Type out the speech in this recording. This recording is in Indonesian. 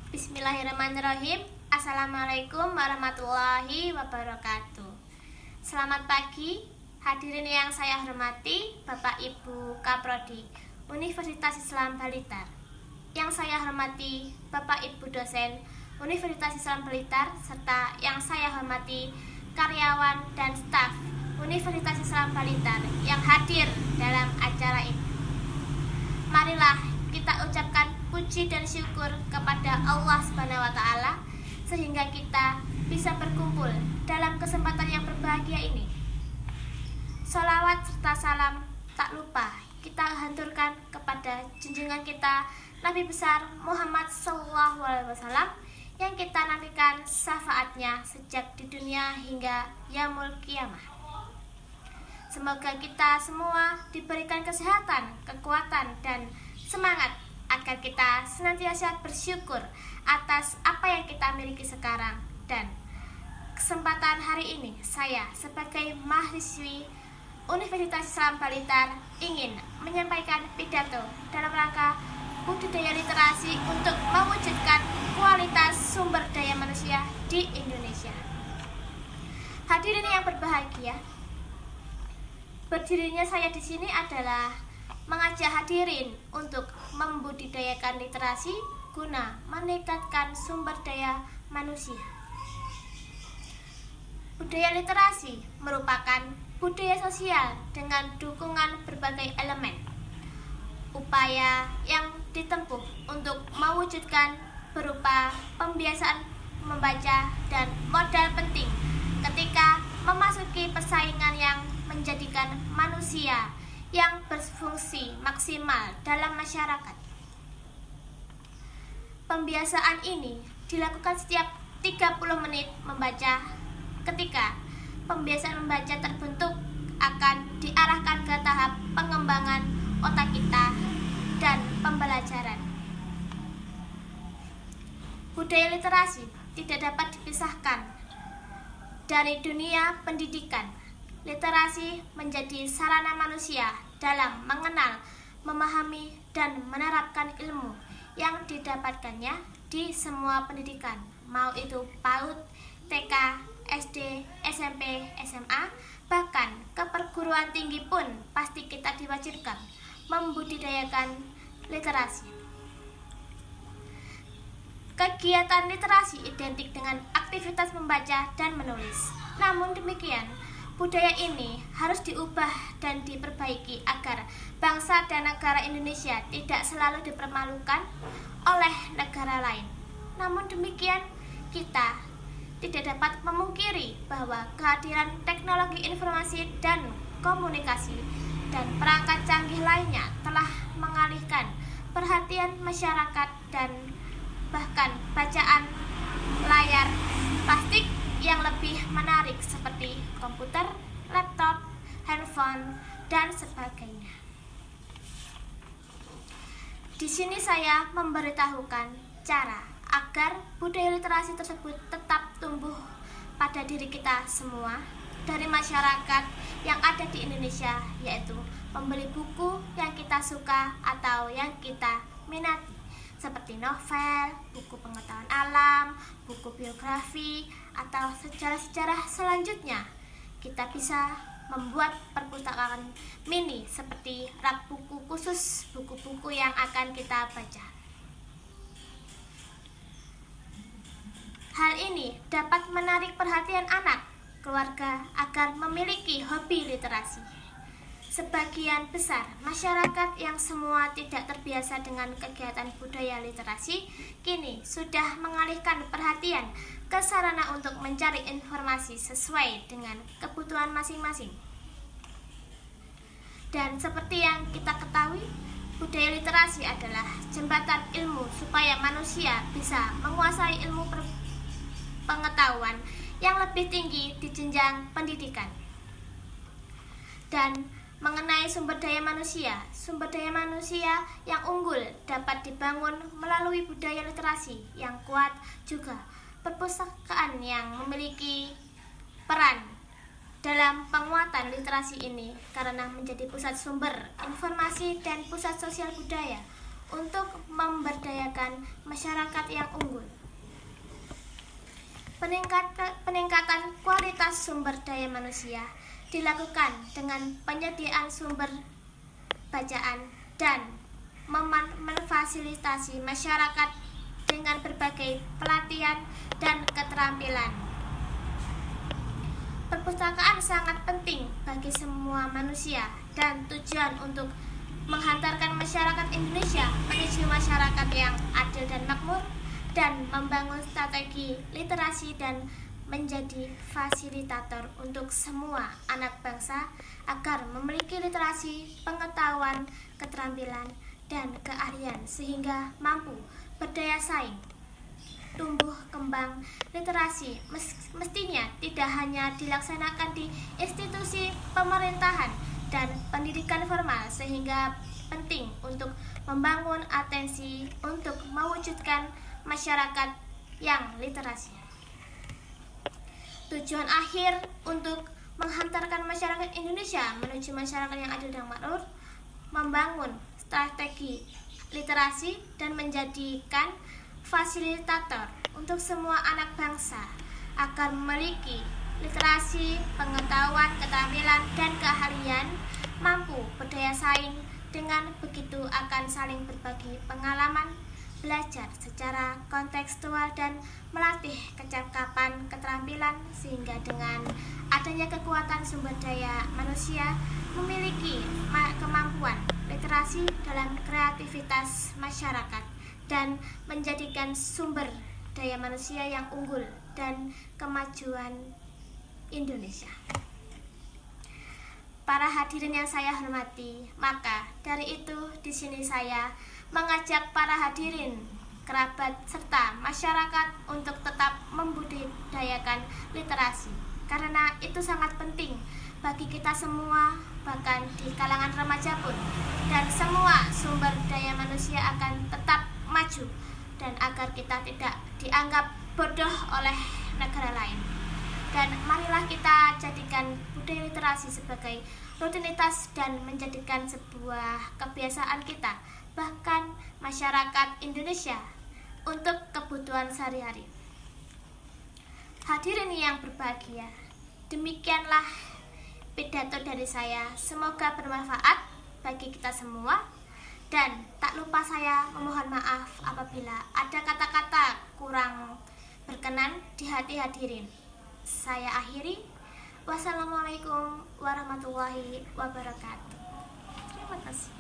Bismillahirrahmanirrahim. Assalamualaikum warahmatullahi wabarakatuh. Selamat pagi, hadirin yang saya hormati, Bapak Ibu Kaprodi Universitas Islam Blitar. Yang saya hormati Bapak Ibu dosen Universitas Islam Blitar, serta yang saya hormati karyawan dan staf Universitas Islam Blitar yang hadir dalam acara ini. Marilah kita ucapkan puji dan syukur kepada Allah Subhanahu wa Ta'ala sehingga kita bisa berkumpul dalam kesempatan yang berbahagia ini. Sholawat serta salam tak lupa kita haturkan kepada junjungan kita Nabi besar Muhammad SAW yang kita nantikan syafaatnya sejak di dunia hingga yaumul qiyamah. Semoga kita semua diberikan kesehatan, kekuatan, dan semangat agar kita senantiasa bersyukur atas apa yang kita miliki sekarang. Dan kesempatan hari ini saya sebagai mahasiswi Universitas Islam Blitar ingin menyampaikan pidato dalam rangka budidaya literasi untuk mewujudkan kualitas sumber daya manusia di Indonesia. Hadirin yang berbahagia, berdirinya saya di sini adalah mengajak hadirin untuk membudidayakan literasi guna meningkatkan sumber daya manusia. Budaya literasi merupakan budaya sosial dengan dukungan berbagai elemen. Upaya yang ditempuh untuk mewujudkan berupa pembiasaan membaca dan modal penting ketika memasuki persaingan yang menjadikan manusia yang berfungsi maksimal dalam masyarakat. Pembiasaan ini dilakukan setiap 30 menit membaca. Ketika pembiasaan membaca terbentuk, akan diarahkan ke tahap pengembangan otak kita dan pembelajaran. Budaya literasi tidak dapat dipisahkan dari dunia pendidikan. Literasi menjadi sarana manusia dalam mengenal, memahami, dan menerapkan ilmu yang didapatkannya di semua pendidikan, mau itu PAUD, TK, SD, SMP, SMA, bahkan ke perguruan tinggi pun pasti kita diwajibkan membudidayakan literasi. Kegiatan literasi identik dengan aktivitas membaca dan menulis. Namun demikian, budaya ini harus diubah dan diperbaiki agar bangsa dan negara Indonesia tidak selalu dipermalukan oleh negara lain. Namun demikian, kita tidak dapat memungkiri bahwa kehadiran teknologi informasi dan komunikasi dan perangkat canggih lainnya telah mengalihkan perhatian masyarakat dan bahkan bacaan layar plastik yang lebih menarik seperti komputer, laptop, handphone, dan sebagainya. Di sini saya memberitahukan cara agar budaya literasi tersebut tetap tumbuh pada diri kita semua dari masyarakat yang ada di Indonesia, yaitu membeli buku yang kita suka atau yang kita minati, seperti novel, buku pengetahuan alam, buku biografi, atau sejarah-sejarah selanjutnya. Kita bisa membuat perpustakaan mini seperti rak buku khusus buku-buku yang akan kita baca. Hal ini dapat menarik perhatian anak, keluarga agar memiliki hobi literasi. Sebagian besar masyarakat yang semua tidak terbiasa dengan kegiatan budaya literasi kini sudah mengalihkan perhatian ke sarana untuk mencari informasi sesuai dengan kebutuhan masing-masing. Dan seperti yang kita ketahui, budaya literasi adalah jembatan ilmu supaya manusia bisa menguasai ilmu pengetahuan yang lebih tinggi di jenjang pendidikan. Dan mengenai sumber daya manusia yang unggul dapat dibangun melalui budaya literasi yang kuat. Juga perpustakaan yang memiliki peran dalam penguatan literasi ini karena menjadi pusat sumber informasi dan pusat sosial budaya untuk memberdayakan masyarakat yang unggul. Peningkatan kualitas sumber daya manusia dilakukan dengan penyediaan sumber bacaan dan memfasilitasi masyarakat dengan berbagai pelatihan dan keterampilan. Perpustakaan sangat penting bagi semua manusia dan tujuan untuk menghantarkan masyarakat Indonesia menuju masyarakat yang adil dan makmur, dan membangun strategi literasi dan menjadi fasilitator untuk semua anak bangsa agar memiliki literasi, pengetahuan, keterampilan, dan keahlian sehingga mampu berdaya saing. Tumbuh kembang literasi mestinya tidak hanya dilaksanakan di institusi pemerintahan dan pendidikan formal, sehingga penting untuk membangun atensi untuk mewujudkan masyarakat yang literasi. Tujuan akhir untuk menghantarkan masyarakat Indonesia menuju masyarakat yang adil dan makmur, membangun strategi literasi dan menjadikan fasilitator untuk semua anak bangsa agar memiliki literasi, pengetahuan, keterampilan, dan keahlian, mampu berdaya saing. Dengan begitu akan saling berbagi pengalaman, belajar secara kontekstual, dan melatih kecakapan keterampilan, sehingga dengan adanya kekuatan sumber daya manusia memiliki kemampuan literasi dalam kreativitas masyarakat dan menjadikan sumber daya manusia yang unggul dan kemajuan Indonesia. Para hadirin yang saya hormati, maka dari itu di sini saya mengajak para hadirin, kerabat, serta masyarakat untuk tetap membudidayakan literasi, karena itu sangat penting bagi kita semua, bahkan di kalangan remaja pun, dan semua sumber daya manusia akan tetap maju, dan agar kita tidak dianggap bodoh oleh negara lain. Dan marilah kita jadikan budaya literasi sebagai rutinitas dan menjadikan sebuah kebiasaan kita, bahkan masyarakat Indonesia, untuk kebutuhan sehari-hari. Hadirin yang berbahagia, demikianlah pidato dari saya. Semoga bermanfaat bagi kita semua, dan tak lupa saya memohon maaf apabila ada kata-kata kurang berkenan di hati hadirin. Saya akhiri. Wassalamualaikum warahmatullahi wabarakatuh. Terima kasih.